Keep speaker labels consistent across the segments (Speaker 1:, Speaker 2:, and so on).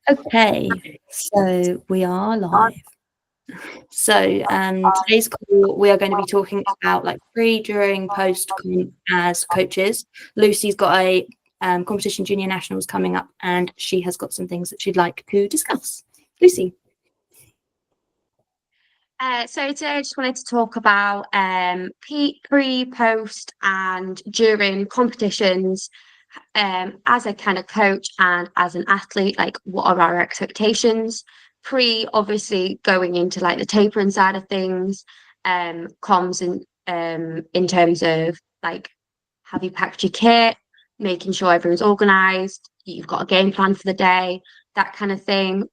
Speaker 1: Okay, so we are live. So today's call, we are going to be talking about like pre, during, post as coaches. Lucy's got a competition junior nationals coming up, and she has got some things that she'd like to discuss. Lucy.
Speaker 2: So today I just wanted to talk about pre, post, and during competitions. As a kind of coach and as an athlete, like what are our expectations? Pre, obviously going into like the tapering side of things, comms in terms of like, have you packed your kit, making sure everyone's organized, you've got a game plan for the day, that kind of thing.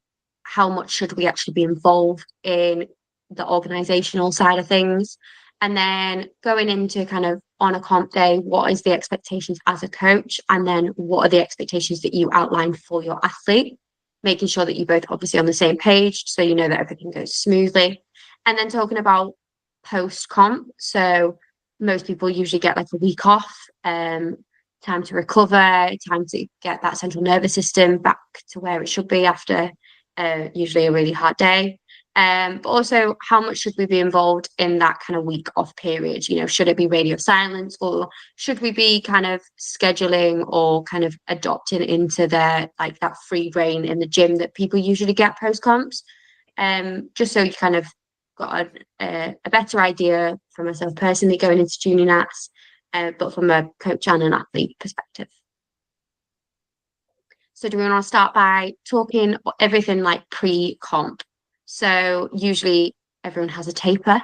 Speaker 2: How much should we actually be involved in the organizational side of things? And then going into kind of on a comp day, what is the expectations as a coach? And then what are the expectations that you outline for your athlete? Making sure that you're both obviously on the same page so you know that everything goes smoothly. And then talking about post comp. So most people usually get like a week off, time to recover, time to get that central nervous system back to where it should be after usually a really hard day. But also, how much should we be involved in that kind of week off period? You know, should it be radio silence, or should we be kind of scheduling or kind of adopting into their like that free reign in the gym that people usually get post comps? Just so you kind of got a better idea for myself personally going into junior nats, but from a coach and an athlete perspective. So do we want to start by talking everything like pre-comp? So usually everyone has a taper.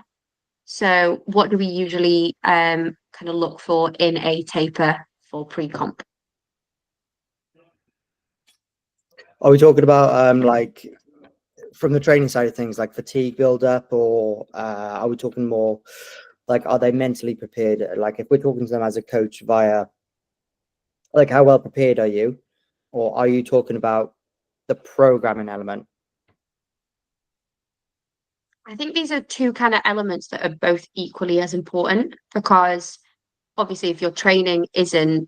Speaker 2: So what do we usually kind of look for in a taper for pre-comp?
Speaker 3: Are we talking about like from the training side of things, like fatigue build-up, or are we talking more like are they mentally prepared? Like if we're talking to them as a coach via like how well prepared are you, or are you talking about the programming element?
Speaker 2: I think these are two kind of elements that are both equally as important, because obviously if your training isn't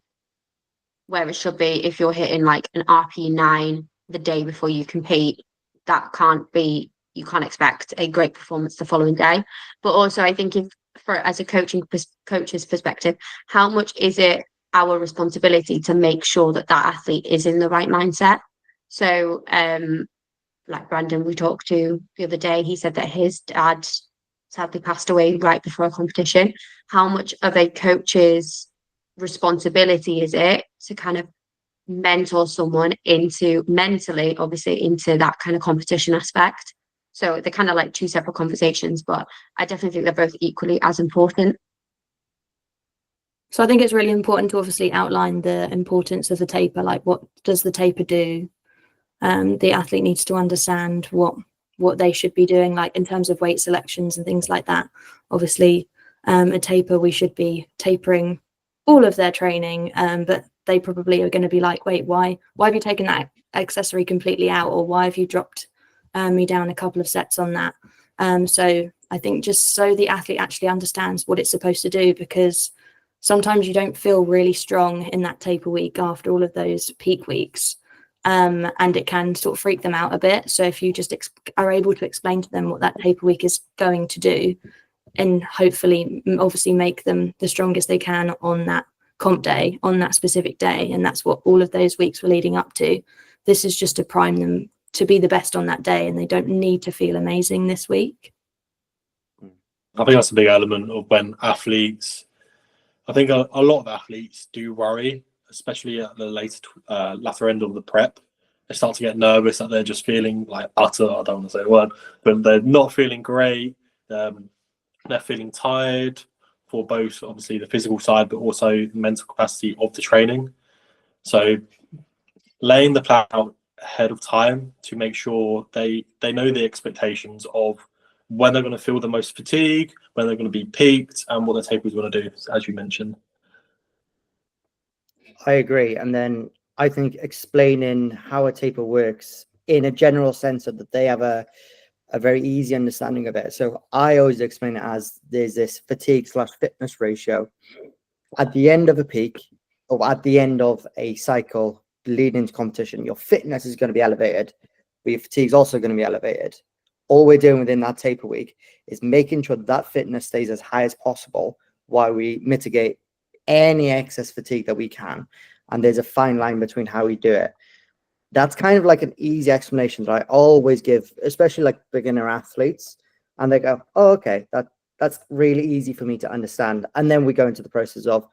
Speaker 2: where it should be, if you're hitting like an RP9 the day before you compete, that can't be, you can't expect a great performance the following day. But also I think if for as a coach's perspective, how much is it our responsibility to make sure that that athlete is in the right mindset? So like Brandon we talked to the other day, he said that his dad sadly passed away right before a competition. How much of a coach's responsibility is it to kind of mentor someone into mentally, obviously, into that kind of competition aspect? So they're kind of like two separate conversations, but I definitely think they're both equally as important.
Speaker 1: So I think it's really important to obviously outline the importance of the taper, like what does the taper do? The athlete needs to understand what they should be doing, like in terms of weight selections and things like that. Obviously, a taper, we should be tapering all of their training, but they probably are going to be like, wait, why have you taken that accessory completely out, or why have you dropped me down a couple of sets on that? So I think just so the athlete actually understands what it's supposed to do, because sometimes you don't feel really strong in that taper week after all of those peak weeks. And it can sort of freak them out a bit. So if you just are able to explain to them what that taper week is going to do, and hopefully obviously make them the strongest they can on that comp day, on that specific day, and that's what all of those weeks were leading up to. This is just to prime them to be the best on that day, and they don't need to feel amazing this week.
Speaker 4: I think that's a big element of when athletes, I think a lot of athletes do worry, especially at the latter end of the prep. They start to get nervous that they're just feeling like utter, I don't want to say the word, but they're not feeling great. They're feeling tired for both, obviously, the physical side, but also the mental capacity of the training. So laying the plan out ahead of time to make sure they know the expectations of when they're going to feel the most fatigue, when they're going to be peaked, and what the taper is going to do, as you mentioned.
Speaker 3: I agree. And then I think explaining how a taper works in a general sense so that they have a very easy understanding of it. So I always explain it as there's this fatigue/fitness ratio. At the end of a peak, or at the end of a cycle, leading into competition, your fitness is going to be elevated, but your fatigue is also going to be elevated. All we're doing within that taper week is making sure that fitness stays as high as possible while we mitigate any excess fatigue that we can. And there's a fine line between how we do it. That's kind of like an easy explanation that I always give, especially like beginner athletes. And they go, oh, okay, that's really easy for me to understand. And then we go into the process of,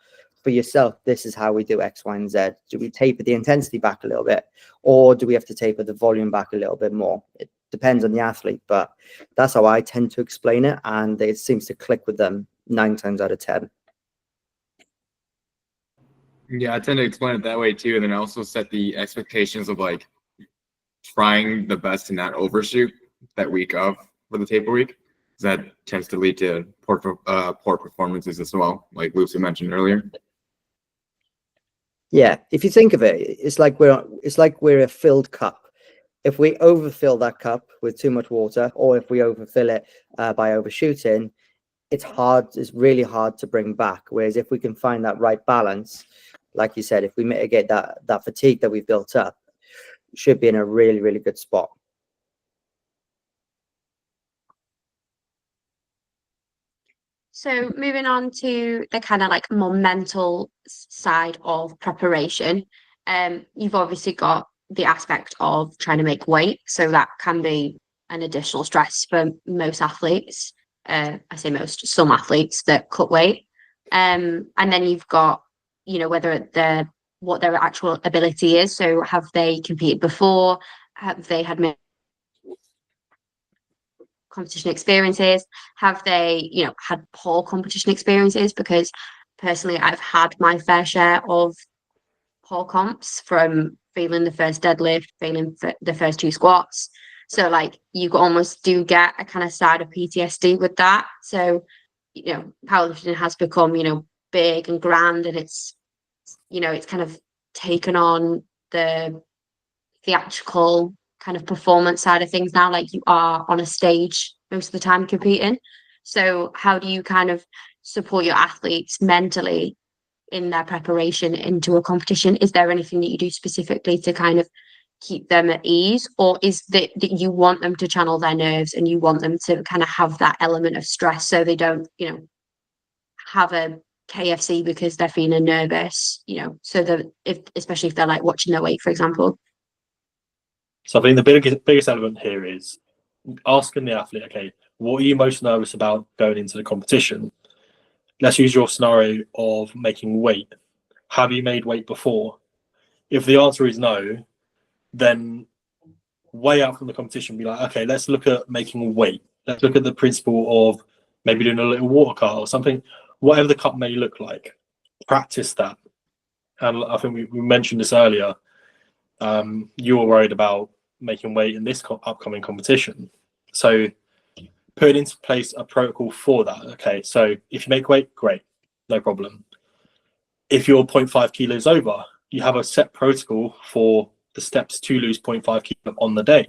Speaker 3: for yourself, this is how we do X, Y, and Z. Do we taper the intensity back a little bit, or do we have to taper the volume back a little bit more? It depends on the athlete, but that's how I tend to explain it, and it seems to click with them 9 times out of 10.
Speaker 5: Yeah, I tend to explain it that way too, and then I also set the expectations of like trying the best to not overshoot that week of for the taper week. That tends to lead to poor performances as well, like Lucy mentioned earlier. Yeah,
Speaker 3: if you think of it, it's like we're a filled cup. If we overfill that cup with too much water, or if we overfill it by overshooting, it's really hard to bring back. Whereas if we can find that right balance, like you said, if we mitigate that fatigue that we've built up, should be in a really, really good spot.
Speaker 2: So moving on to the kind of like more mental side of preparation, you've obviously got the aspect of trying to make weight. So that can be an additional stress for most athletes. I say most, some athletes that cut weight. And then you've got, whether what their actual ability is. So have they competed before? Have they had competition experiences? Have they had poor competition experiences? Because personally I've had my fair share of poor comps, from failing the first deadlift, failing the first 2 squats. So like you almost do get a kind of side of PTSD with that. So powerlifting has become big and grand, and it's kind of taken on the theatrical kind of performance side of things now, like you are on a stage most of the time competing. So how do you kind of support your athletes mentally in their preparation into a competition? Is there anything that you do specifically to kind of keep them at ease, or is that you want them to channel their nerves and you want them to kind of have that element of stress so they don't have a KFC because they're feeling nervous, so that especially if they're like watching their weight, for example?
Speaker 4: So I think the biggest element here is asking the athlete, okay, what are you most nervous about going into the competition? Let's use your scenario of making weight. Have you made weight before? If the answer is no, then way out from the competition, be like, okay, let's look at making weight. Let's look at the principle of maybe doing a little water cut or something, whatever the cut may look like. Practice that. And I think we mentioned this earlier. You were worried about making weight in this upcoming competition. So put into place a protocol for that. Okay, so if you make weight, great, no problem. If you're 0.5 kilos over, you have a set protocol for the steps to lose 0.5 kilo on the day.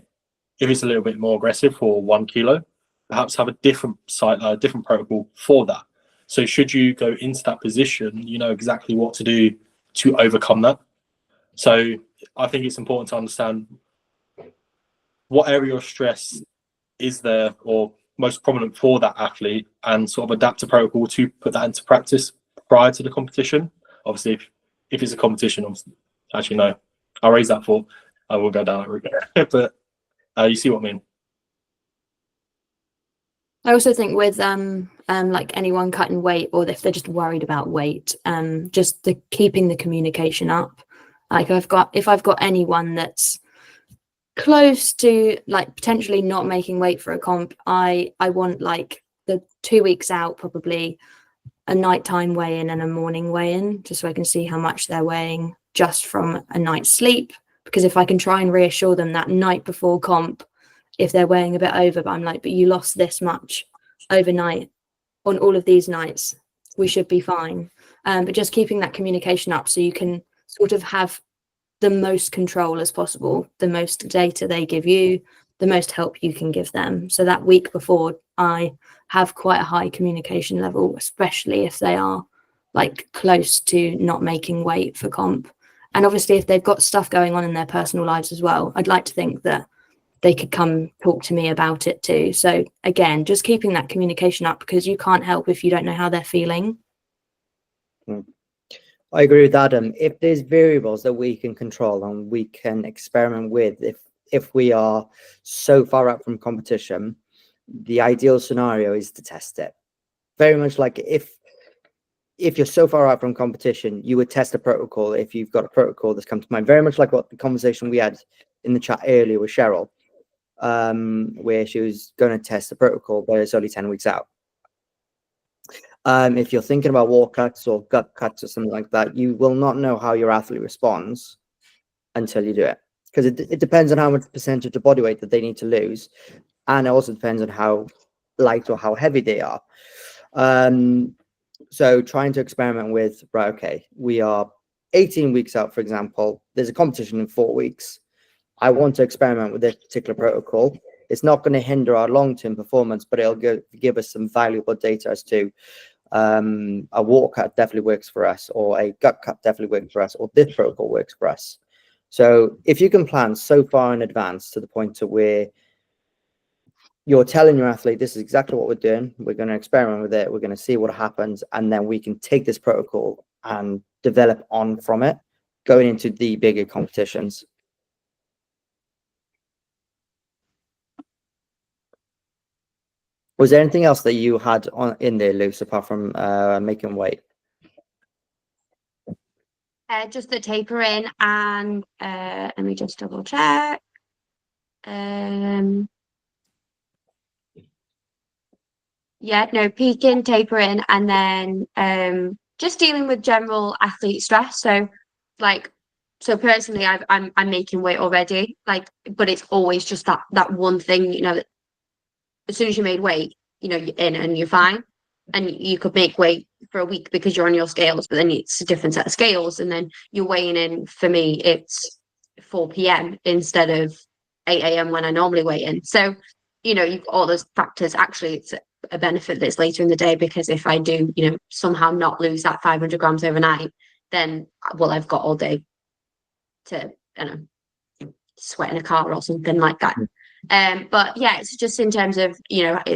Speaker 4: If it's a little bit more aggressive for 1 kilo, perhaps have a different protocol for that. So should you go into that position, you know exactly what to do to overcome that. So I think it's important to understand what area of stress is there or most prominent for that athlete, and sort of adapt a protocol to put that into practice prior to the competition. Obviously, if it's a competition, actually no, I'll raise that thought. I will go down that route. But you see what I mean.
Speaker 1: I also think with like anyone cutting weight, or if they're just worried about weight, just keeping the communication up. Like if I've got anyone that's close to like potentially not making weight for a comp, I want like the 2 weeks out, probably a nighttime weigh-in and a morning weigh-in, just so I can see how much they're weighing just from a night's sleep. Because if I can try and reassure them that night before comp, if they're weighing a bit over, but I'm like, but you lost this much overnight on all of these nights, we should be fine. But just keeping that communication up so you can sort of have the most control as possible, the most data they give you, the most help you can give them. So that week before, I have quite a high communication level, especially if they are like close to not making weight for comp. And obviously, if they've got stuff going on in their personal lives as well, I'd like to think that they could come talk to me about it too. So again, just keeping that communication up, because you can't help if you don't know how they're feeling.
Speaker 3: I agree with Adam. If there's variables that we can control and we can experiment with, if we are so far out from competition, the ideal scenario is to test it. Very much like if you're so far out from competition, you would test a protocol if you've got a protocol that's come to mind. Very much like what the conversation we had in the chat earlier with Cheryl, where she was going to test the protocol, but it's only 10 weeks out. If you're thinking about wall cuts or gut cuts or something like that, you will not know how your athlete responds until you do it, because it depends on how much percentage of body weight that they need to lose, and it also depends on how light or how heavy they are. So trying to experiment with, right, okay, we are 18 weeks out, for example, there's a competition in 4 weeks. I want to experiment with this particular protocol. It's not going to hinder our long-term performance, but it'll give us some valuable data as to a wall cut definitely works for us, or a gut cut definitely works for us, or this protocol works for us. So if you can plan so far in advance to the point to where you're telling your athlete, this is exactly what we're doing, we're going to experiment with it, we're going to see what happens, and then we can take this protocol and develop on from it going into the bigger competitions. Was there anything else that you had in there, Luce, apart from making weight?
Speaker 2: Just the tapering, and let me just double check. Yeah, no, peaking, tapering, and then just dealing with general athlete stress. So personally, I'm making weight already, but it's always just that one thing, that as soon as you made weight, you're in and you're fine. And you could make weight for a week because you're on your scales, but then it's a different set of scales. And then you're weighing in, for me, it's 4 p.m. instead of 8 a.m. when I normally weigh in. So, you've got all those factors. Actually, it's a benefit that's later in the day, because if I do, somehow not lose that 500 grams overnight, then, I've got all day to, sweat in a car or something like that. But yeah, it's just in terms of,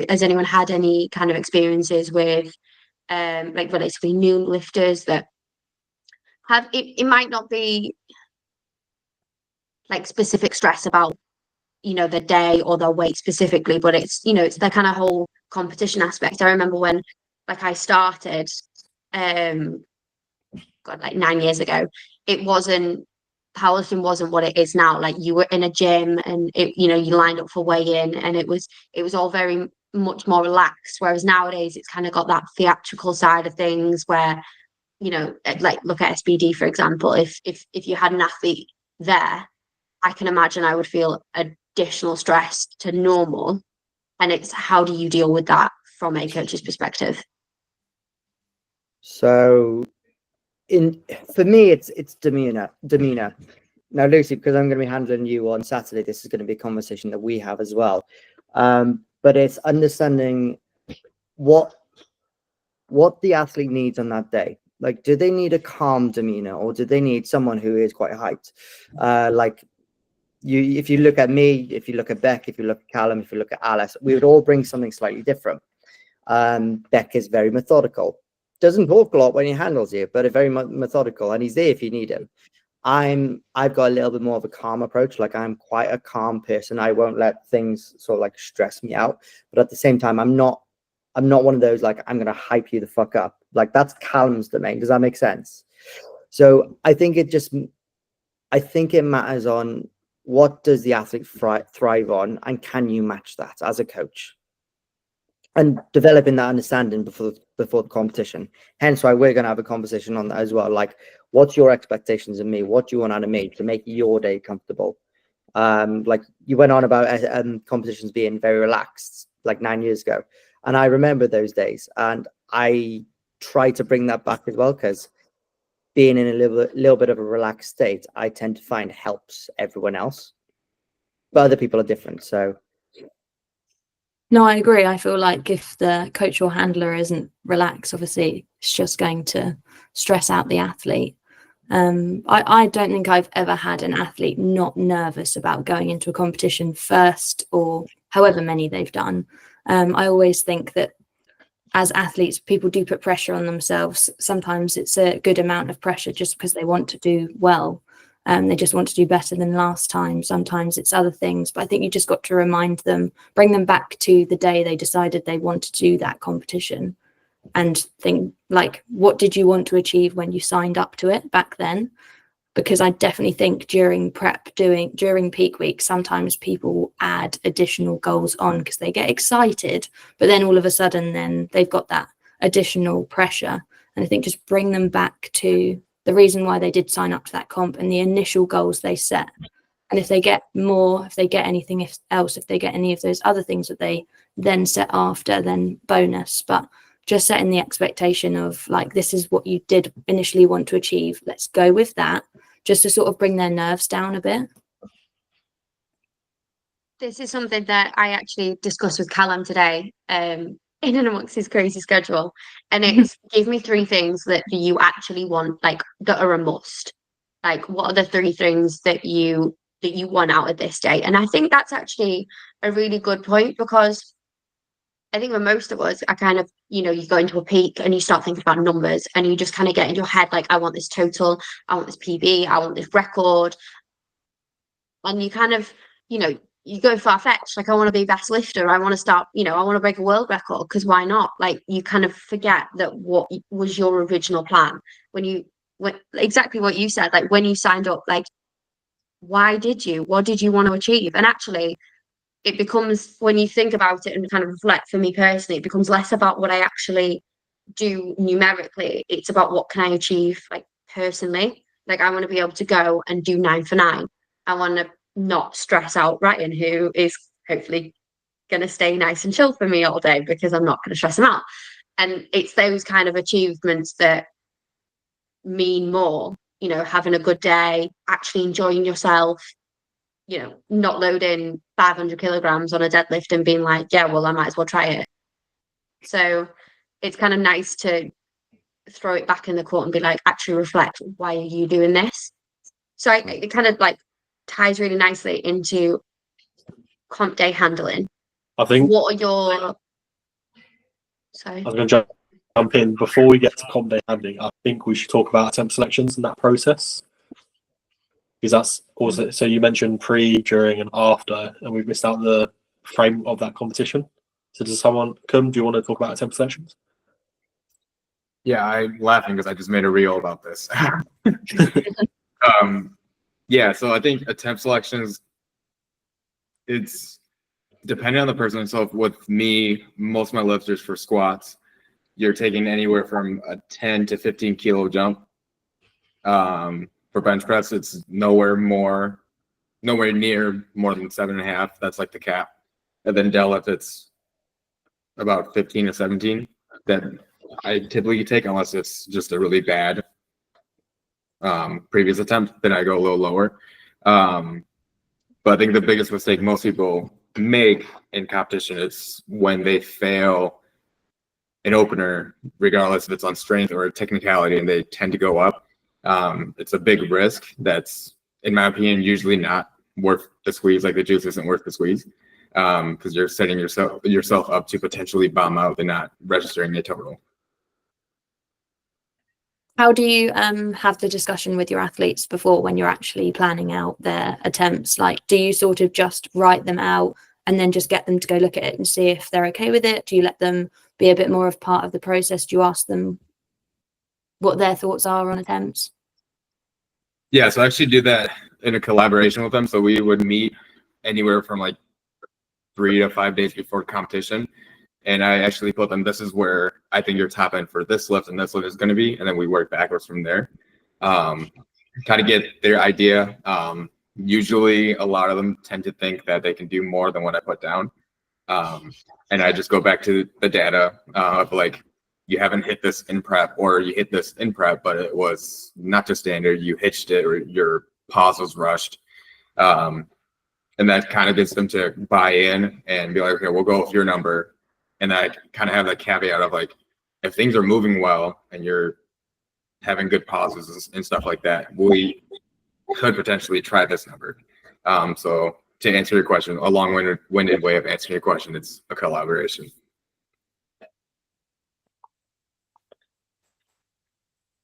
Speaker 2: has anyone had any kind of experiences with relatively new lifters that have it might not be like specific stress about their day or their weight specifically, but it's it's the kind of whole competition aspect. I remember when I started like 9 years ago, powerlifting wasn't what it is now. Like, you were in a gym and you lined up for weigh-in, and it was all very much more relaxed. Whereas nowadays it's kind of got that theatrical side of things where, like, look at SBD, for example. If you had an athlete there, I can imagine I would feel additional stress to normal. And it's, how do you deal with that from a coach's perspective?
Speaker 3: So for me, it's demeanor. Now, Lucy, because I'm going to be handling you on Saturday, this is going to be a conversation that we have as well. But it's understanding what the athlete needs on that day. Like, do they need a calm demeanor, or do they need someone who is quite hyped? If you look at me, if you look at Beck, if you look at Callum, if you look at Alice, we would all bring something slightly different. Beck is very methodical. Doesn't talk a lot when he handles you, but very methodical, and he's there if you need him. I've got a little bit more of a calm approach. Like, I'm quite a calm person. I won't let things sort of like stress me out. But at the same time, I'm not one of those, like, I'm gonna hype you the fuck up. Like, that's Callum's domain. Does that make sense? So I think it matters on what does the athlete thrive on, and can you match that as a coach? And developing that understanding before the competition. Hence why we're going to have a conversation on that as well. Like, what's your expectations of me? What do you want out of me to make your day comfortable? Like, you went on about competitions being very relaxed, like 9 years ago. And I remember those days. And I try to bring that back as well, because being in a little bit of a relaxed state, I tend to find helps everyone else. But other people are different. So
Speaker 1: no, I agree. I feel like if the coach or handler isn't relaxed, obviously it's just going to stress out the athlete. I don't think I've ever had an athlete not nervous about going into a competition first or however many they've done. I always think that as athletes, people do put pressure on themselves. Sometimes it's a good amount of pressure just because they want to do well. They just want to do better than last time. Sometimes it's other things, but I think you just got to remind them, bring them back to the day they decided they wanted to do that competition, and think, like, what did you want to achieve when you signed up to it back then? Because I definitely think during prep, during peak week, sometimes people add additional goals on because they get excited, but then all of a sudden then they've got that additional pressure. And I think just bring them back to the reason why they did sign up to that comp and the initial goals they set. And if they get more, if they get anything else, if they get any of those other things that they then set after, then bonus. But just setting the expectation of, like, this is what you did initially want to achieve. Let's go with that, just to sort of bring their nerves down a bit.
Speaker 2: This is something that I actually discussed with Callum today, in and amongst his crazy schedule. And it's give me 3 things that you actually want, like, that are a must. Like, what are the 3 things that you want out of this day? And I think that's actually a really good point, because I think for most of us are kind of, you go into a peak and you start thinking about numbers and you just kind of get in your head, like, I want this total, I want this PB, I want this record. And you kind of, you go far-fetched, like, I want to be best lifter, I want to start, I want to break a world record, because why not? Like, you kind of forget that what was your original plan when exactly what you said, like, when you signed up, like, what did you want to achieve? And actually, it becomes, when you think about it and kind of reflect, for me personally, it becomes less about what I actually do numerically. It's about what can I achieve, like, personally. Like, I want to be able to go and do 9 for 9. I want to not stress out Ryan, who is hopefully going to stay nice and chill for me all day, because I'm not going to stress him out. And it's those kind of achievements that mean more, having a good day, actually enjoying yourself, not loading 500 kilograms on a deadlift and being like, yeah, well, I might as well try it. So it's kind of nice to throw it back in the court and be like, actually reflect, why are you doing this? So it kind of, like, ties really nicely into comp day handling.
Speaker 4: I think
Speaker 2: What are your... Sorry.
Speaker 4: I was going to jump in before we get to comp day handling. I think we should talk about attempt selections and that process, because that's also, so you mentioned pre, during, and after, and we've missed out the frame of that competition. So does someone come? Do you want to talk about attempt selections?
Speaker 5: Yeah, I'm laughing because I just made a reel about this. Yeah, so I think attempt selections, it's depending on the person. So with me, most of my lifters for squats, you're taking anywhere from a 10 to 15 kilo jump. For bench press, it's nowhere near more than 7.5. That's like the cap. And then deadlift, it's about 15 to 17 that I typically take, unless it's just a really bad previous attempt, then I go a little lower. But I think the biggest mistake most people make in competition is when they fail an opener, regardless if it's on strength or technicality, and they tend to go up. It's a big risk that's, in my opinion, usually not worth the squeeze. Like, the juice isn't worth the squeeze, because you're setting yourself up to potentially bomb out and not registering a total.
Speaker 1: How do you have the discussion with your athletes before, when you're actually planning out their attempts? Like, do you sort of just write them out and then just get them to go look at it and see if they're okay with it? Do you let them be a bit more of part of the process? Do you ask them what their thoughts are on attempts?
Speaker 5: Yeah, so I actually do that in a collaboration with them. So we would meet anywhere from like 3 to 5 days before competition. And I actually put them, this is where I think your top end for this lift and this lift is going to be. And then we work backwards from there. Kind of get their idea. Usually a lot of them tend to think that they can do more than what I put down. And I just go back to the data of, like, you haven't hit this in prep, or you hit this in prep, but it was not to standard, you hitched it, or your pause was rushed. And that kind of gets them to buy in and be like, okay, we'll go with your number. And I kind of have that caveat of, like, if things are moving well and you're having good pauses and stuff like that, we could potentially try this number. So to answer your question, a long-winded way of answering your question, it's a collaboration.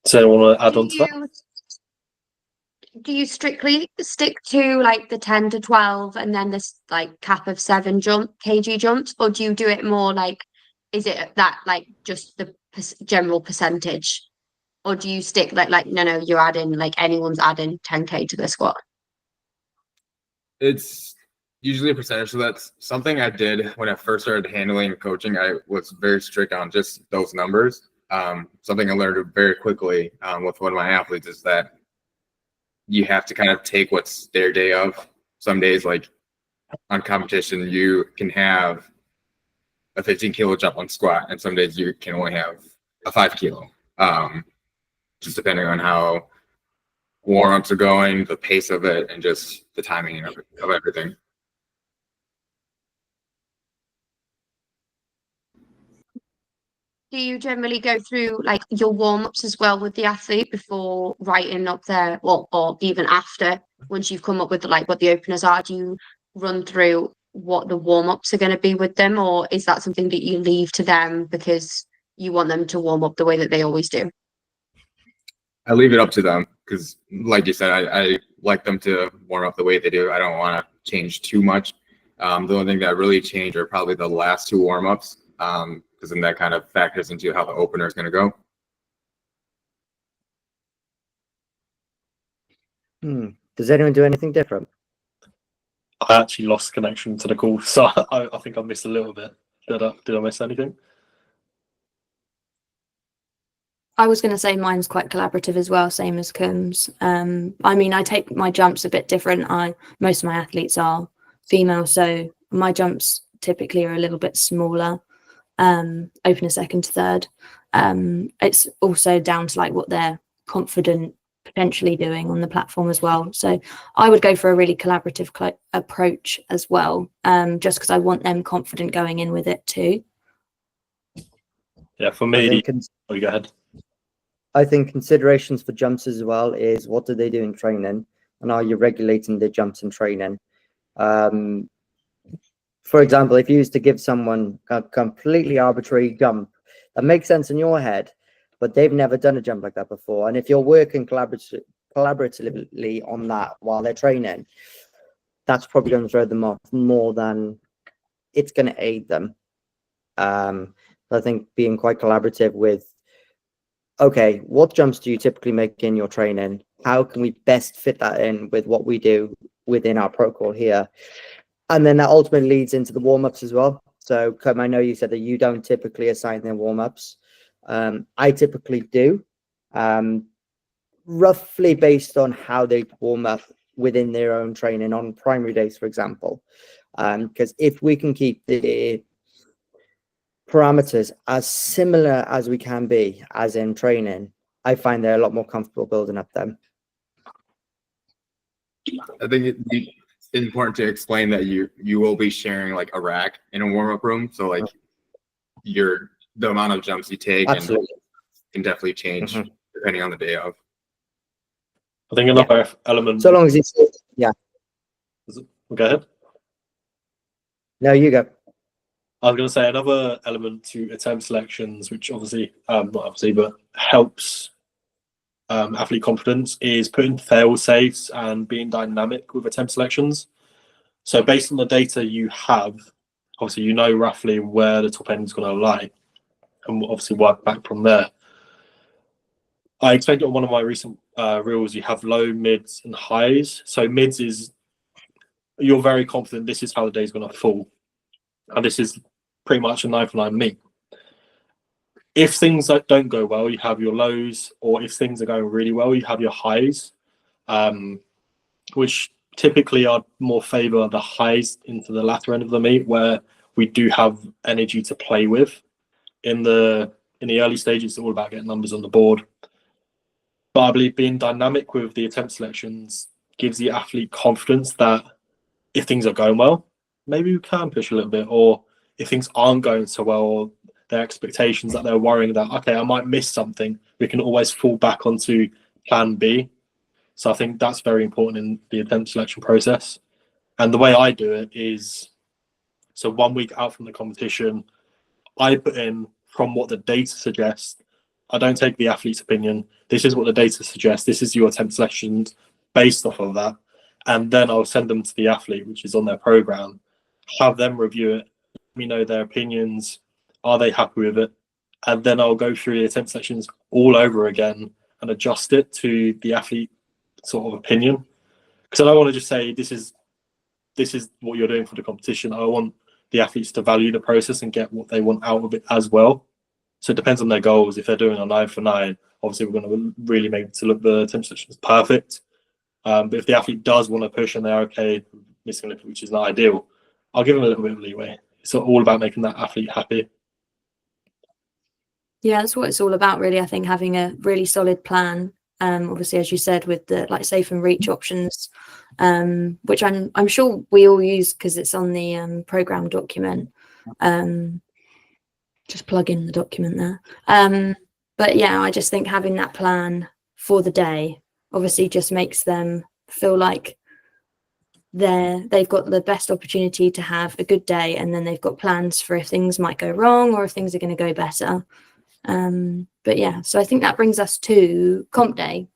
Speaker 4: So I want to add on to that.
Speaker 2: Do you strictly stick to like the 10 to 12 and then this like cap of 7 kg jumps, or do you do it more like, is it that like just the general percentage, or do you stick like no, you're adding like anyone's adding 10k to the squat?
Speaker 5: It's usually a percentage. So that's something I did when I first started handling coaching. I was very strict on just those numbers. Something I learned very quickly with one of my athletes is that you have to kind of take what's their day of. Some days, like on competition, you can have a 15 kilo jump on squat, and some days you can only have a 5 kilo. Just depending on how warm-ups are going, the pace of it, and just the timing of everything.
Speaker 2: Do you generally go through like your warm-ups as well with the athlete before writing up their, or even after, once you've come up with like what the openers are? Do you run through what the warm-ups are going to be with them, or is that something that you leave to them because you want them to warm up the way that they always do?
Speaker 5: I leave it up to them because, like you said, I like them to warm up the way they do. I don't want to change too much. The only thing that really changed are probably the last 2 warm-ups. Because then that kind of factors into how the opener is going to go.
Speaker 3: Does anyone do anything different?
Speaker 4: I actually lost connection to the call, so I think I missed a little bit. Did I miss anything?
Speaker 1: I was going to say mine's quite collaborative as well, same as Combs. I mean, I take my jumps a bit different. Most of my athletes are female, so my jumps typically are a little bit smaller. Opener, second to third. It's also down to like what they're confident potentially doing on the platform as well. So I would go for a really collaborative approach as well, just because I want them confident going in with it too.
Speaker 4: Yeah, for me, go ahead.
Speaker 3: I think considerations for jumps as well is what do they do in training, and are you regulating their jumps in training? For example, if you used to give someone a completely arbitrary jump that makes sense in your head, but they've never done a jump like that before, and if you're working collaboratively on that while they're training, that's probably going to throw them off more than it's going to aid them. I think being quite collaborative with, okay, what jumps do you typically make in your training? How can we best fit that in with what we do within our protocol here? And then that ultimately leads into the warm-ups as well. So, I know you said that you don't typically assign them warm-ups. I typically do, roughly based on how they warm up within their own training on primary days, for example. Because if we can keep the parameters as similar as we can be, as in training, I find they're a lot more comfortable building up them.
Speaker 5: I think it's important to explain that you will be sharing like a rack in a warm-up room, so like the amount of jumps you take and can definitely change depending on the day of.
Speaker 4: I think another element.
Speaker 3: So long as it's
Speaker 4: Go ahead.
Speaker 3: No, you go.
Speaker 4: I was going to say another element to attempt selections, which obviously not obviously, but helps athlete confidence, is putting fail safes and being dynamic with attempt selections. So based on the data you have, obviously you know roughly where the top end is going to lie, and obviously work back from there. I explained it on one of my recent reels. You have low, mids, and highs. So mids is you're very confident this is how the day is going to fall, and this is pretty much a 9 for 9 meet. If things don't go well, you have your lows, or if things are going really well, you have your highs, which typically are more favor the highs into the latter end of the meet, where we do have energy to play with. In the early stages, it's all about getting numbers on the board. But I believe being dynamic with the attempt selections gives the athlete confidence that if things are going well, maybe we can push a little bit, or if things aren't going so well, or their expectations that they're worrying that, okay, I might miss something, we can always fall back onto plan B. So I think that's very important in the attempt selection process. And the way I do it is, so 1 week out from the competition, I put in from what the data suggests. I don't take the athlete's opinion. This is what the data suggests. This is your attempt selections based off of that. And then I'll send them to the athlete, which is on their program, have them review it, let me know their opinions. Are they happy with it? And then I'll go through the attempt selections all over again and adjust it to the athlete sort of opinion. Because I don't want to just say, this is what you're doing for the competition. I want the athletes to value the process and get what they want out of it as well. So it depends on their goals. If they're doing a 9 for 9, obviously we're going to really make it to look the attempt selection is perfect. But if the athlete does want to push and they're okay missing a lift, which is not ideal, I'll give them a little bit of leeway. It's all about making that athlete happy.
Speaker 1: Yeah, that's what it's all about, really. I think having a really solid plan. Obviously, as you said, with the like safe and reach options, which I'm sure we all use because it's on the program document. Just plug in the document there. But yeah, I just think having that plan for the day obviously just makes them feel like they've got the best opportunity to have a good day, and then they've got plans for if things might go wrong or if things are going to go better. But yeah, so I think that brings us to comp day.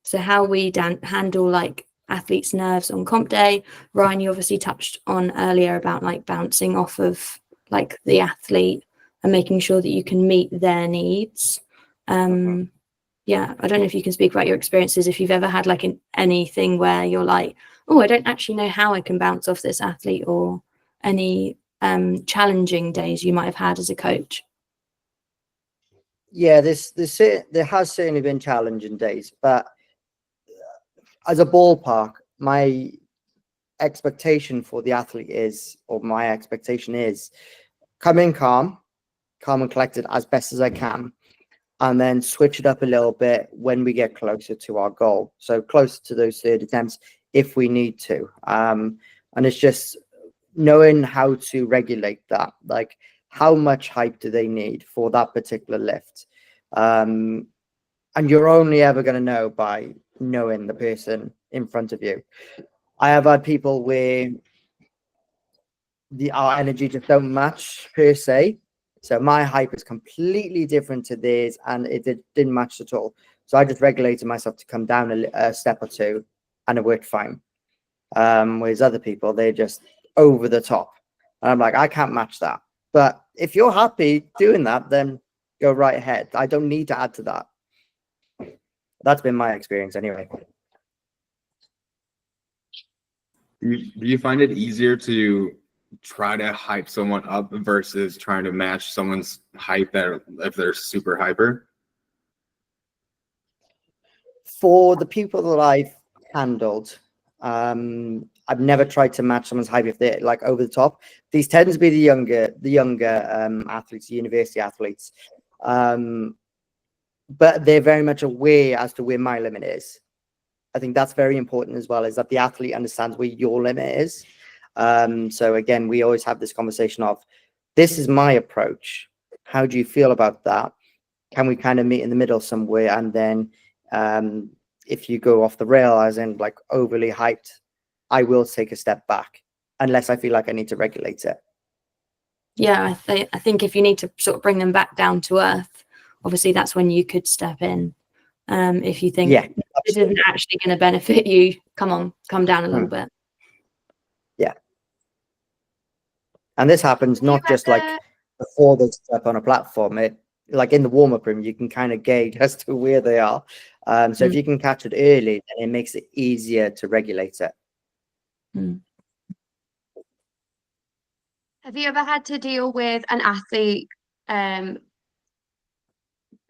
Speaker 1: So how we handle like athletes' nerves on comp day. Ryan, you obviously touched on earlier about like bouncing off of like the athlete and making sure that you can meet their needs. Yeah, I don't know if you can speak about your experiences, if you've ever had like anything where you're like, oh, I don't actually know how I can bounce off this athlete, or any challenging days you might have had as a coach.
Speaker 3: Yeah, there has certainly been challenging days, but as a ballpark, my expectation for the athlete is, or my expectation is, come in calm and collected as best as I can, and then switch it up a little bit when we get closer to our goal. So closer to those third attempts if we need to. And it's just knowing how to regulate that, like how much hype do they need for that particular lift. And you're only ever going to know by knowing the person in front of you. I have had people where our energy just don't match per se. So my hype is completely different to theirs, and it didn't match at all. So I just regulated myself to come down a step or two, and it worked fine. Whereas other people, they're just over the top. And I'm like, I can't match that. But if you're happy doing that, then go right ahead. I don't need to add to that. That's been my experience anyway.
Speaker 5: Do you find it easier to try to hype someone up versus trying to match someone's hype if they're super hyper?
Speaker 3: For the people that I've handled, I've never tried to match someone's hype if they're like over the top. These tend to be the younger athletes, the university athletes, but they're very much aware as to where my limit is. I think that's very important as well, is that the athlete understands where your limit is. So again, we always have this conversation of, this is my approach. How do you feel about that? Can we kind of meet in the middle somewhere? And then if you go off the rail, as in like overly hyped, I will take a step back unless I feel like I need to regulate it. Yeah,
Speaker 1: I think if you need to sort of bring them back down to earth, obviously that's when you could step in. If you think this isn't actually going to benefit you, come down a little bit.
Speaker 3: Yeah. And this happens not just like before they step on a platform. It, like in the warm-up room, you can kind of gauge as to where they are. So if you can catch it early, then it makes it easier to regulate it.
Speaker 2: Have you ever had to deal with an athlete,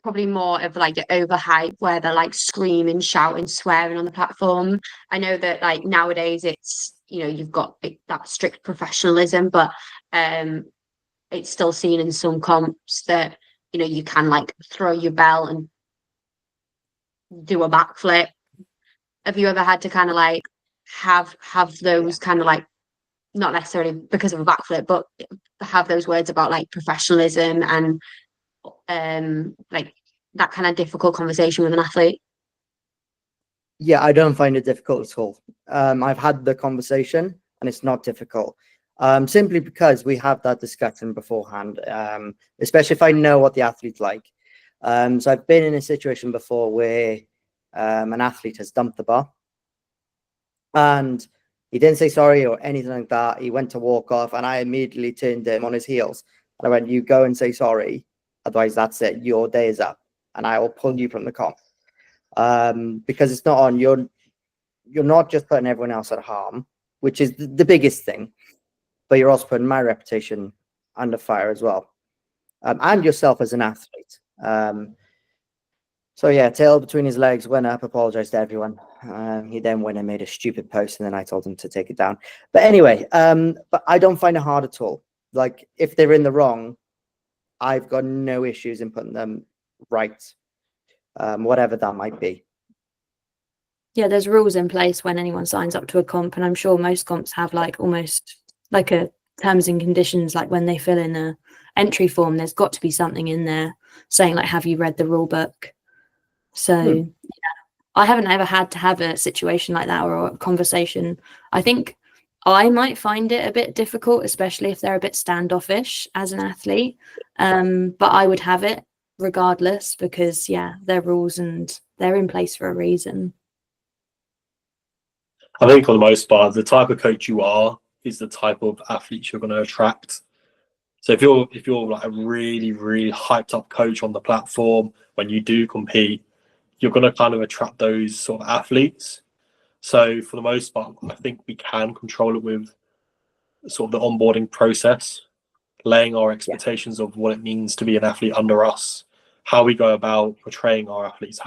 Speaker 2: probably more of like overhype, where they're like screaming, shouting, swearing on the platform? I know that like nowadays it's, you know, you've got that strict professionalism, but it's still seen in some comps that, you know, you can like throw your bell and do a backflip. Have you ever had to kind of like have those kind of like, not necessarily because of a backflip, but have those words about like professionalism and like that kind of difficult conversation with an athlete?
Speaker 3: Yeah, I don't find it difficult at all. I've had the conversation and it's not difficult. Simply because we have that discussion beforehand, especially if I know what the athlete's like. So I've been in a situation before where an athlete has dumped the bar and he didn't say sorry or anything like that. He went to walk off and I immediately turned him on his heels. And I went, you go and say sorry. Otherwise, that's it. Your day is up and I will pull you from the comp. Because it's not on, you're not just putting everyone else at harm, which is the biggest thing, but you're also putting my reputation under fire as well, and yourself as an athlete. So yeah, tail between his legs, went up, apologized to everyone. He then went and made a stupid post and then I told him to take it down. But anyway, but I don't find it hard at all. Like if they're in the wrong, I've got no issues in putting them right, whatever that might be.
Speaker 1: Yeah, there's rules in place when anyone signs up to a comp, and I'm sure most comps have like almost like a terms and conditions, like when they fill in a entry form, there's got to be something in there saying like, have you read the rule book? So yeah, I haven't ever had to have a situation like that or a conversation. I think I might find it a bit difficult, especially if they're a bit standoffish as an athlete. But I would have it regardless because yeah, they're rules and they're in place for a reason.
Speaker 4: I think for the most part, the type of coach you are is the type of athletes you're going to attract. So if you're like a really, really hyped up coach on the platform, when you do compete, you're going to kind of attract those sort of athletes. So for the most part, I think we can control it with sort of the onboarding process, laying our expectations of what it means to be an athlete under us, how we go about portraying our athletes,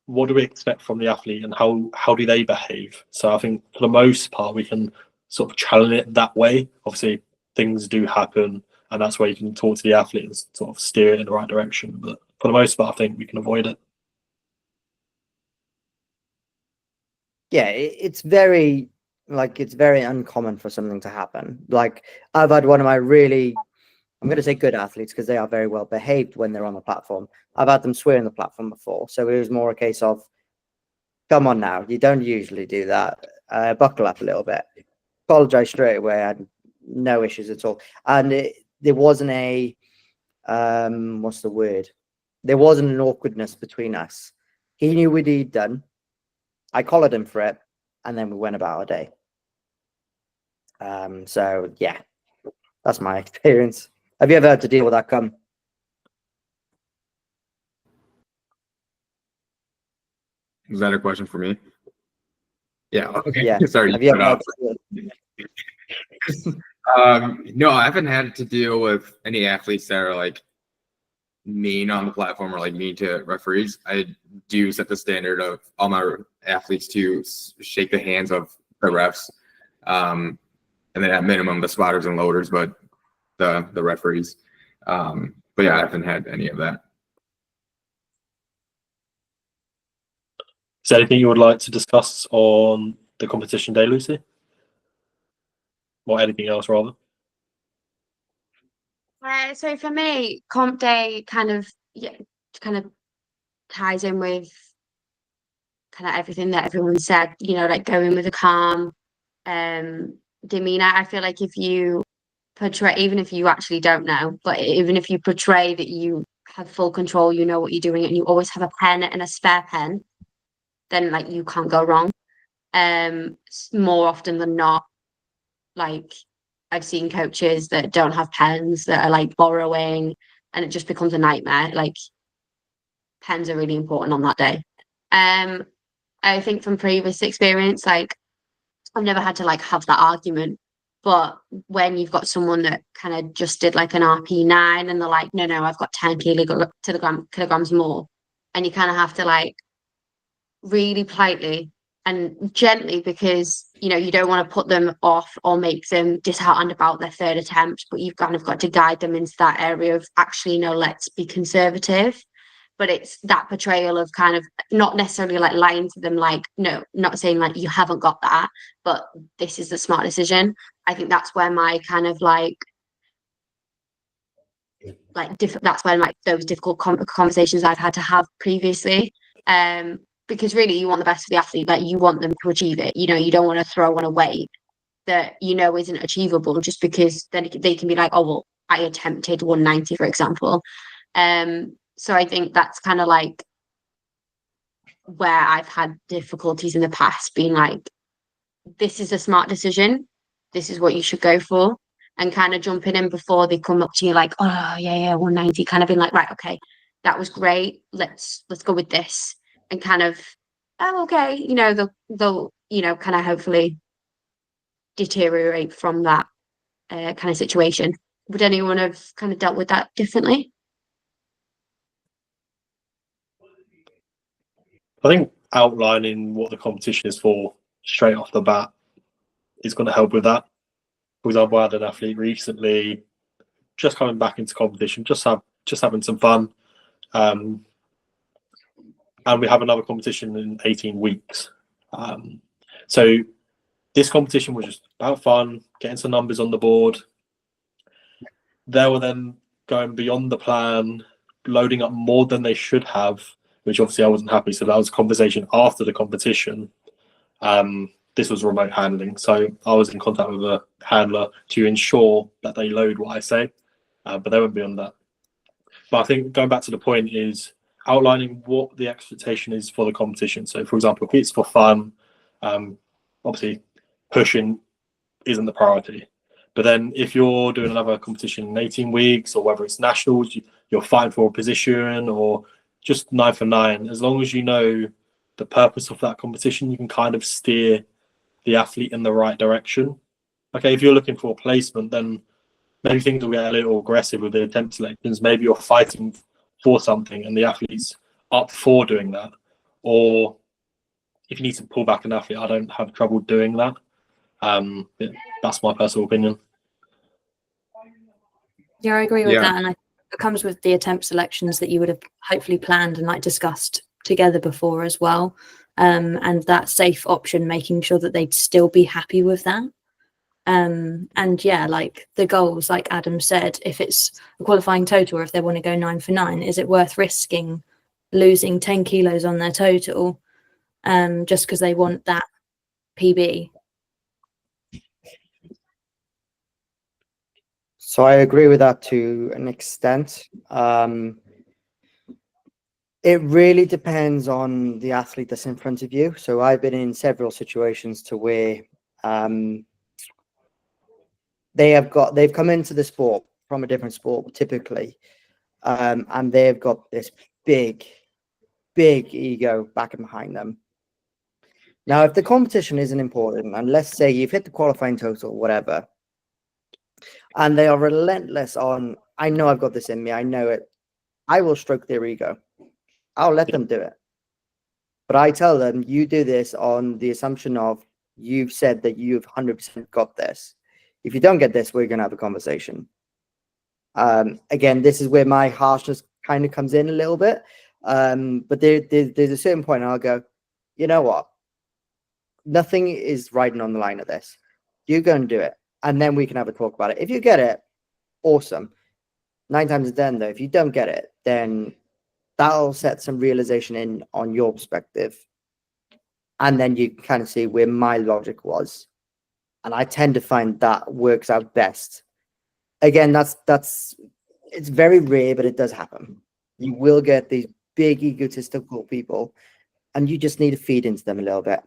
Speaker 4: what do we expect from the athlete and how do they behave. So I think for the most part we can sort of challenge it that way. Obviously things do happen and that's where you can talk to the athlete and sort of steer it in the right direction, but for the most part I think we can avoid it.
Speaker 3: Yeah, it's very uncommon for something to happen. Like I've had one of my really, I'm going to say good athletes because they are very well behaved when they're on the platform. I've had them swear on the platform before. So it was more a case of, come on now, you don't usually do that. Buckle up a little bit. Apologize straight away. I had no issues at all. And there wasn't a, what's the word? There wasn't an awkwardness between us. He knew what he'd done. I collared him for it. And then we went about our day. So yeah, that's my experience. Have you ever had to deal with that come?
Speaker 5: Is that a question for me? Yeah. Okay.
Speaker 3: Yeah.
Speaker 5: Sorry.
Speaker 3: Have you ever
Speaker 5: No, I haven't had to deal with any athletes that are like mean on the platform or like mean to referees. I do set the standard of all my athletes to shake the hands of the refs, and then at minimum the spotters and loaders, but the referees. But yeah, I haven't had any of that.
Speaker 4: Is there anything you would like to discuss on the competition day, Lucy? Or anything else, rather?
Speaker 2: So for me, comp day kind of ties in with kind of everything that everyone said. You know, like going with a calm demeanor. I feel like if you portray, even if you actually don't know, but even if you portray that you have full control, you know what you're doing, and you always have a pen and a spare pen, then like you can't go wrong. More often than not, like I've seen coaches that don't have pens that are like borrowing, and it just becomes a nightmare. Like pens are really important on that day. I think from previous experience, like I've never had to like have that argument. But when you've got someone that kind of just did like an RP9 and they're like, no, I've got 10 kilograms more, and you kind of have to like really politely and gently, because you know you don't want to put them off or make them disheartened about their third attempt, but you've kind of got to guide them into that area of actually, no, let's be conservative. But it's that portrayal of kind of not necessarily like lying to them, like, no, not saying like you haven't got that, but this is the smart decision. I think that's where my kind of like like that's when like those difficult conversations I've had to have previously. Because really you want the best for the athlete, like you want them to achieve it. You know, you don't want to throw on a weight that you know isn't achievable just because then they can be like, oh well, I attempted 190, for example. So I think that's kind of like where I've had difficulties in the past, being like, this is a smart decision, this is what you should go for, and kind of jumping in before they come up to you like, oh yeah 190, kind of being like, right, okay, that was great, let's go with this, and kind of, oh okay, you know, they'll you know, kind of hopefully deteriorate from that kind of situation. Would anyone have kind of dealt with that differently?
Speaker 4: I think outlining what the competition is for straight off the bat is going to help with that. For example, I had an athlete recently just coming back into competition, just having some fun. And we have another competition in 18 weeks. So this competition was just about fun, getting some numbers on the board. They were then going beyond the plan, loading up more than they should have, which obviously I wasn't happy. So that was a conversation after the competition. This was remote handling. So I was in contact with a handler to ensure that they load what I say, but they went beyond that. But I think going back to the point is outlining what the expectation is for the competition. So for example, if it's for fun, obviously pushing isn't the priority. But then if you're doing another competition in 18 weeks, or whether it's nationals, you're fighting for a position, or just 9 for 9, as long as you know the purpose of that competition, you can kind of steer the athlete in the right direction. Okay, if you're looking for a placement, then maybe things will get a little aggressive with the attempt selections. Maybe you're fighting for something and the athlete's up for doing that. Or if you need to pull back an athlete, I don't have trouble doing that. That's my personal opinion.
Speaker 1: Yeah, I agree with
Speaker 5: Yeah.
Speaker 1: that. And it comes with the attempt selections that you would have hopefully planned and like discussed together before as well. And that safe option, making sure that they'd still be happy with that. And yeah, like the goals, like Adam said, if it's a qualifying total or if they want to go 9 for 9, is it worth risking losing 10 kilos on their total just because they want that PB?
Speaker 3: So I agree with that to an extent. It really depends on the athlete that's in front of you. So I've been in several situations to where they've come into the sport from a different sport typically, and they've got this big ego back and behind them. Now, if the competition isn't important, and let's say you've hit the qualifying total, whatever, and they are relentless on, I know I've got this in me, I know it, I will stroke their ego. I'll let them do it. But I tell them, you do this on the assumption of you've said that you've 100% got this. If you don't get this, we're going to have a conversation. Again, this is where my harshness kind of comes in a little bit. But there's a certain point I'll go, you know what? Nothing is riding on the line of this. You go and do it. And then we can have a talk about it. If you get it, awesome. 9 times out of 10, though, if you don't get it, then that'll set some realization in on your perspective. And then you can kind of see where my logic was. And I tend to find that works out best. Again, it's very rare, but it does happen. You will get these big egotistical people, and you just need to feed into them a little bit.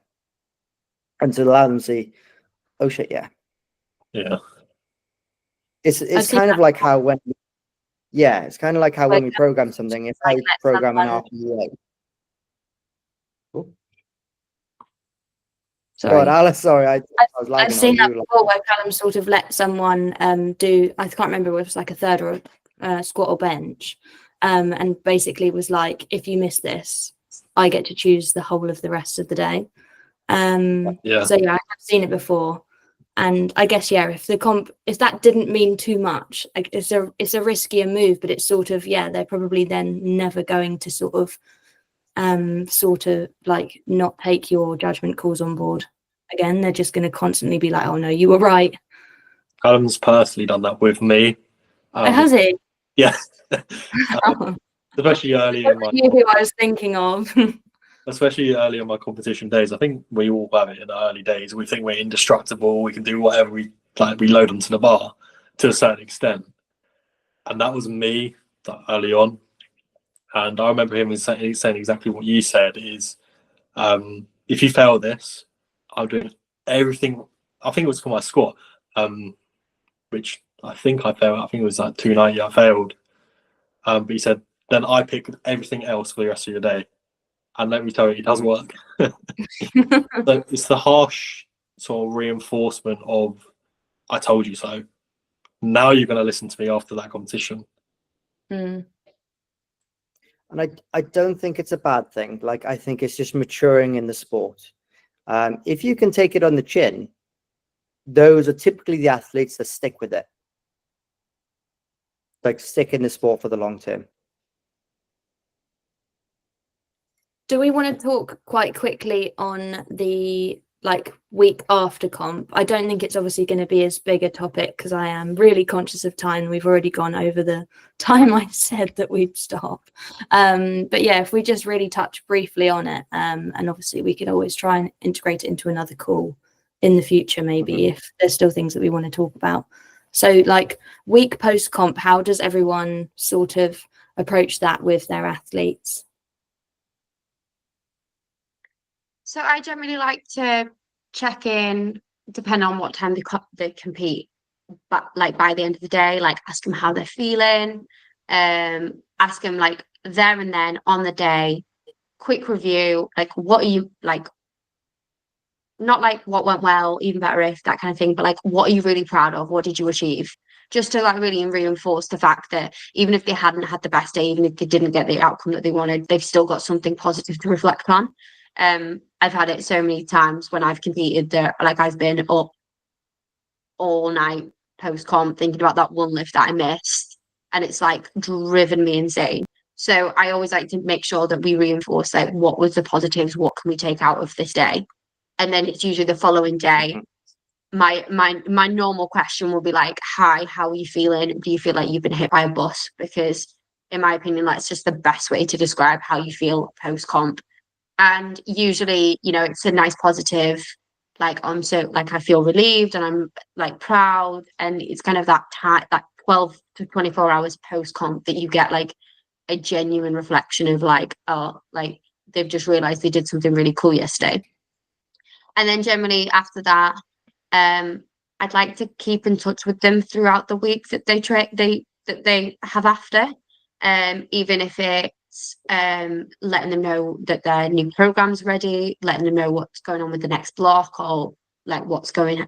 Speaker 3: And to allow them to see, oh shit, yeah.
Speaker 4: Yeah.
Speaker 3: It's kind of like how when it's kind of like how when we program something, if I program an RPA.
Speaker 1: Sorry.
Speaker 3: God, Alice, sorry, I was lagging.
Speaker 1: I've seen that before where Callum sort of let someone do, I can't remember if it was like a third or a squat or bench, and basically was like, if you miss this, I get to choose the whole of the rest of the day. So yeah, I've seen it before. And I guess, yeah, if that didn't mean too much, like it's a riskier move, but it's sort of, they're probably then never going to sort of like not take your judgment calls on board again. They're just going to constantly be like, oh no, you were right.
Speaker 4: Callum's personally done that with me.
Speaker 1: Has he?
Speaker 4: Yeah. Especially early in my
Speaker 1: You who I was thinking of.
Speaker 4: especially early in my competition days. I think we all have it in the early days. We think we're indestructible. We can do whatever we like. We load onto the bar to a certain extent, and that was me early on. And I remember him saying exactly what you said: is if you fail this, I'll do everything. I think it was for my squat, which I think I failed. I think it was like 290. I failed, but he said then I pick everything else for the rest of your day. And let me tell you, it doesn't work. So it's the harsh sort of reinforcement of "I told you so." Now you're going to listen to me after that competition.
Speaker 1: Mm.
Speaker 3: And I don't think it's a bad thing. Like, I think it's just maturing in the sport. If you can take it on the chin, those are typically the athletes that stick with it. Like, stick in the sport for the long term.
Speaker 1: Do we want to talk quite quickly on the week after comp? I don't think it's obviously going to be as big a topic because I am really conscious of time. We've already gone over the time I said that we'd stop. But yeah, if we just really touch briefly on it, and obviously we could always try and integrate it into another call in the future, maybe if there's still things that we want to talk about. So week post comp, how does everyone sort of approach that with their athletes?
Speaker 2: So I generally like to check in, depending on what time they compete, but by the end of the day, ask them how they're feeling, ask them there and then on the day, quick review, what are you not what went well, even better if, that kind of thing, but what are you really proud of? What did you achieve? Just to really reinforce the fact that even if they hadn't had the best day, even if they didn't get the outcome that they wanted, they've still got something positive to reflect on. I've had it so many times when I've competed that I've been up all night post comp thinking about that one lift that I missed, and it's driven me insane. So I always like to make sure that we reinforce what was the positives, what can we take out of this day, and then it's usually the following day. My normal question will be hi, how are you feeling? Do you feel like you've been hit by a bus? Because in my opinion, that's just the best way to describe how you feel post comp. And usually, it's a nice positive, I'm so I feel relieved and I'm proud, and it's kind of that 12 to 24 hours post comp that you get a genuine reflection of they've just realized they did something really cool yesterday. And then generally after that, I'd like to keep in touch with them throughout the week that they have after, even if it's letting them know that their new program's ready, letting them know what's going on with the next block, or what's going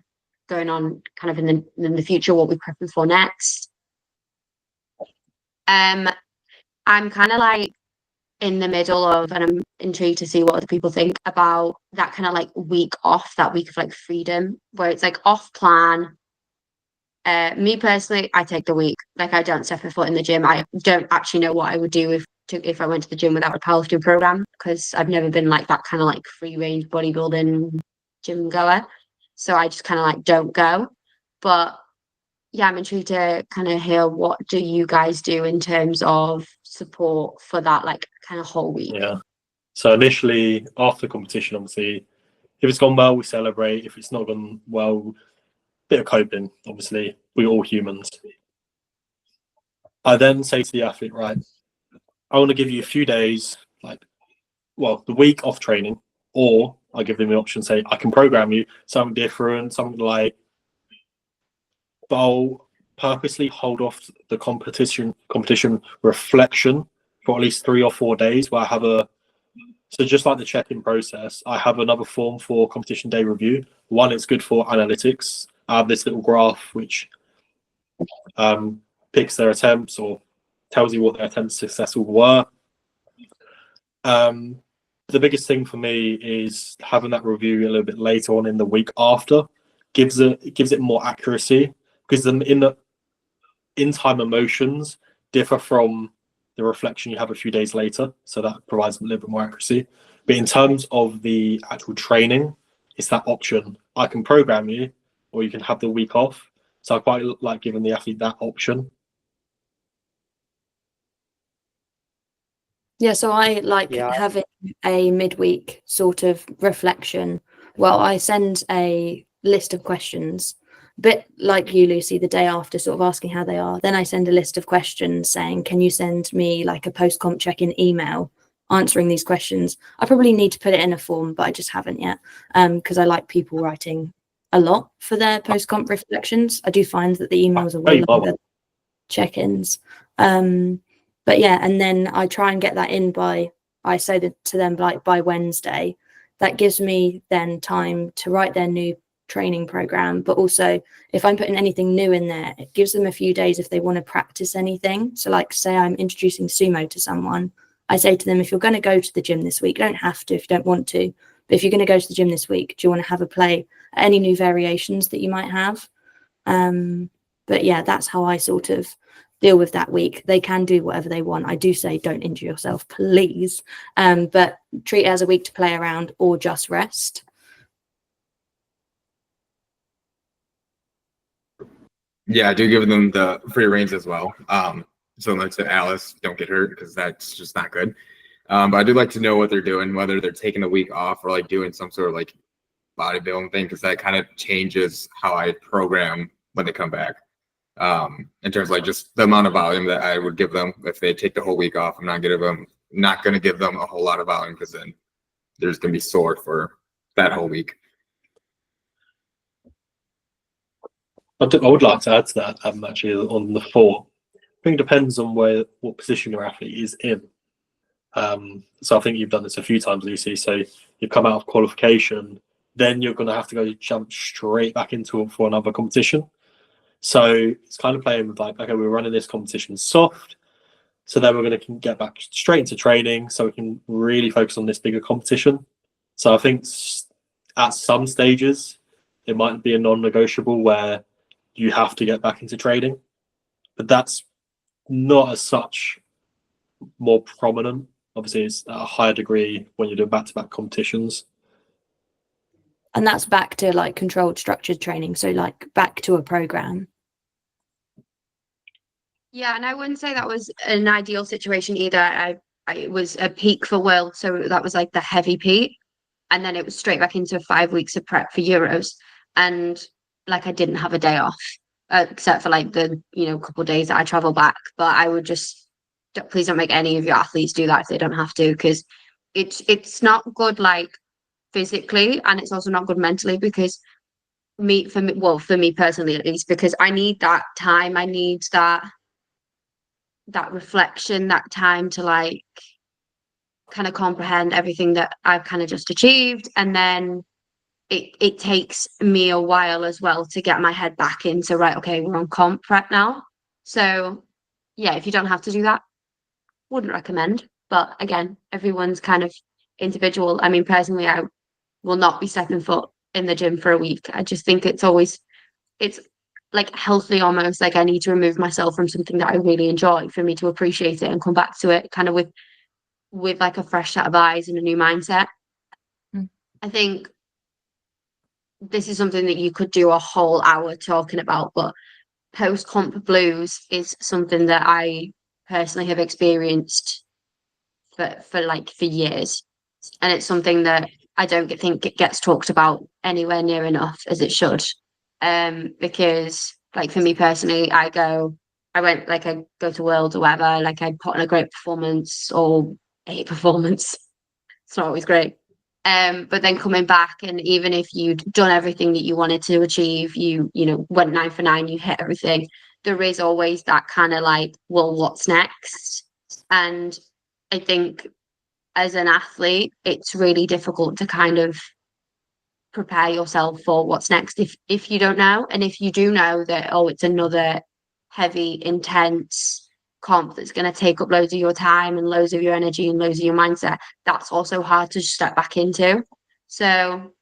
Speaker 2: on kind of in the future, what we're prepping for next. I'm kind of in the middle of, and I'm intrigued to see what other people think about that kind of week off, that week of freedom, where it's off plan. Me personally, I take the week. I don't step a foot in the gym. I don't actually know what I would do if I went to the gym without a powerlifting program, because I've never been that kind of free range bodybuilding gym goer. So I just kind of don't go. But yeah, I'm intrigued to kind of hear, what do you guys do in terms of support for that kind of whole week?
Speaker 4: Yeah. So initially after competition, obviously, if it's gone well, we celebrate. If it's not gone well, bit of coping. Obviously, we're all humans. I then say to the athlete, right, I want to give you a few days, the week off training, or I give them the option, say I can program you something different, something but I'll purposely hold off the competition reflection for at least 3 or 4 days, where I have so just like the check-in process, I have another form for competition day review. One, it's good for analytics. I have this little graph which picks their attempts or tells you what their attempts successful were. The biggest thing for me is having that review a little bit later on in the week after. Gives it more accuracy, because the in-time emotions differ from the reflection you have a few days later, so that provides a little bit more accuracy. But in terms of the actual training, it's that option. I can program you, or you can have the week off. So I quite like giving the athlete that option.
Speaker 1: Yeah, so I like
Speaker 3: Yeah.
Speaker 1: having a midweek sort of reflection. Well, I send a list of questions, a bit like you, Lucy, the day after, sort of asking how they are. Then I send a list of questions saying, can you send me like a post-comp check-in email answering these questions? I probably need to put it in a form, but I just haven't yet, because I like people writing a lot for their post-comp reflections. I do find that the emails are way longer than check-ins. But yeah, and then I try and get that in by, I say that to them like by Wednesday. That gives me then time to write their new training program. But also, if I'm putting anything new in there, it gives them a few days if they want to practice anything. So, like, say I'm introducing sumo to someone, I say to them, if you're going to go to the gym this week, you don't have to if you don't want to. But if you're going to go to the gym this week, do you want to have a play at any new variations that you might have? But yeah, that's how I sort of deal with that week. They can do whatever they want. I do say don't injure yourself, please. But treat it as a week to play around or just rest.
Speaker 5: Yeah, I do give them the free reins as well. Similar to Alice, don't get hurt because that's just not good. But I do like to know what they're doing, whether they're taking a week off or like doing some sort of like bodybuilding thing, because that kind of changes how I program when they come back. In terms of like just the amount of volume that I would give them if they take the whole week off. I'm not going to give them a whole lot of volume because then there's going to be sore for that whole week.
Speaker 4: I would like to add to that, actually, on the 4. I think it depends on what position your athlete is in. So I think you've done this a few times, Lucy. So you come out of qualification, then you're going to have to go jump straight back into it for another competition. So it's kind of playing with like, okay, we're running this competition soft, so then we're going to get back straight into training so we can really focus on this bigger competition. So I think at some stages, it might be a non-negotiable where you have to get back into training, but that's not as such more prominent. Obviously, it's at a higher degree when you're doing back-to-back competitions.
Speaker 1: And that's back to like controlled structured training. So like back to a program.
Speaker 2: Yeah, and I wouldn't say that was an ideal situation either. It was a peak for World, so that was like the heavy peak, and then it was straight back into 5 weeks of prep for Euros, and like I didn't have a day off, except for like the couple of days that I travel back. But I would just please don't make any of your athletes do that if they don't have to, because it's not good like physically, and it's also not good mentally, because for me personally at least, because I need that time, I need that reflection, that time to like kind of comprehend everything that I've kind of just achieved. And then it takes me a while as well to get my head back into, right, okay, we're on comp prep now. So yeah, if you don't have to do that, wouldn't recommend. But again, everyone's kind of individual. I mean, personally, I will not be stepping foot in the gym for a week. I just think it's like healthy almost, like I need to remove myself from something that I really enjoy for me to appreciate it and come back to it kind of with like a fresh set of eyes and a new mindset. I think this is something that you could do a whole hour talking about, but post comp blues is something that I personally have experienced for years, and it's something that I don't think it gets talked about anywhere near enough as it should. Because like for me personally, I go to Worlds or whatever, like I put on a great performance or a performance. It's not always great. But then coming back, and even if you'd done everything that you wanted to achieve, you went 9 for 9, you hit everything, there is always that kind of like, well, what's next? And I think as an athlete, it's really difficult to kind of prepare yourself for what's next if you don't know. And if you do know that, oh, it's another heavy, intense comp that's going to take up loads of your time and loads of your energy and loads of your mindset, that's also hard to step back into. So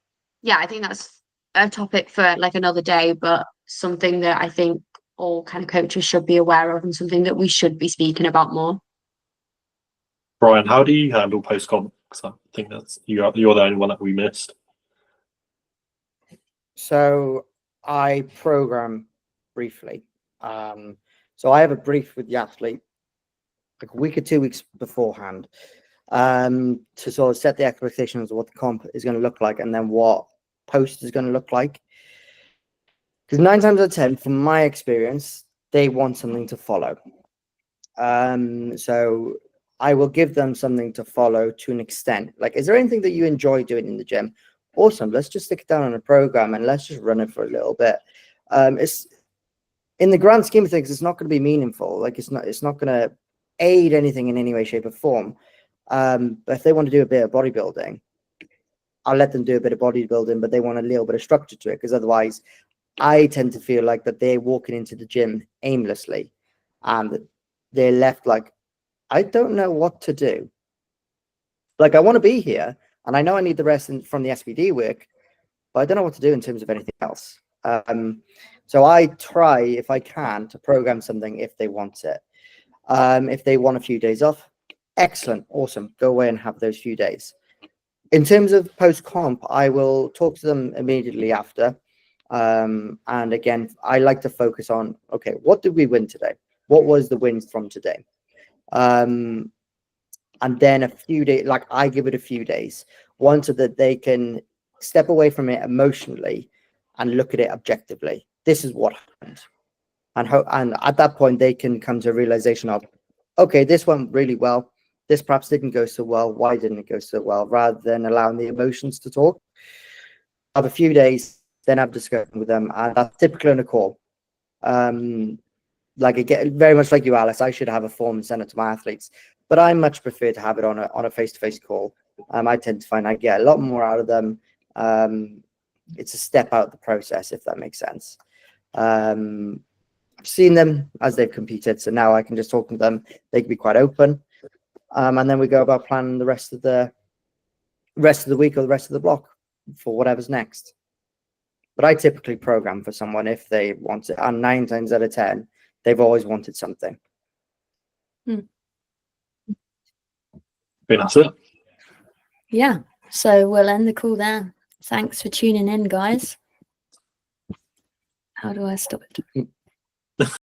Speaker 2: yeah, I think that's a topic for like another day, but something that I think all kind of coaches should be aware of and something that we should be speaking about more.
Speaker 4: Brian, how do you handle post-comp? Because I think that's you're the only one that we missed.
Speaker 3: So I program briefly. So I have a brief with the athlete like a week or 2 weeks beforehand, to sort of set the expectations of what the comp is going to look like, and then what post is going to look like. Because 9 times out of 10, from my experience, they want something to follow. So I will give them something to follow to an extent. Like, is there anything that you enjoy doing in the gym? Awesome. Let's just stick it down on a program and let's just run it for a little bit. It's in the grand scheme of things, it's not going to be meaningful. Like, it's not going to aid anything in any way, shape, or form. But if they want to do a bit of bodybuilding, I'll let them do a bit of bodybuilding, but they want a little bit of structure to it, because otherwise I tend to feel like that they're walking into the gym aimlessly and they're left like, I don't know what to do. Like, I want to be here and I know I need the rest from the SBD work, but I don't know what to do in terms of anything else. So I try, if I can, to program something if they want it. If they want a few days off, excellent, awesome, go away and have those few days. In terms of post-comp, I will talk to them immediately after. And again, I like to focus on, okay, what did we win today? What was the wins from today? And then a few days, like, I give it a few days, one, so that they can step away from it emotionally and look at it objectively. This is what happened. And at that point, they can come to a realization of, okay, this went really well. This perhaps didn't go so well. Why didn't it go so well? Rather than allowing the emotions to talk. Have a few days, then have a discussion with them. And that's typically on a call. Like, again, very much like you, Alice, I should have a form and send it to my athletes, but I much prefer to have it on a face-to-face call. I tend to find I get a lot more out of them. It's a step out of the process, if that makes sense. I've seen them as they've competed, so now I can just talk to them. They can be quite open, and then we go about planning the rest of the week or the rest of the block for whatever's next. But I typically program for someone if they want it, and 9 times out of 10, they've always wanted something.
Speaker 4: That's it.
Speaker 1: Yeah, so we'll end the call there. Thanks for tuning in, guys. How do I stop it?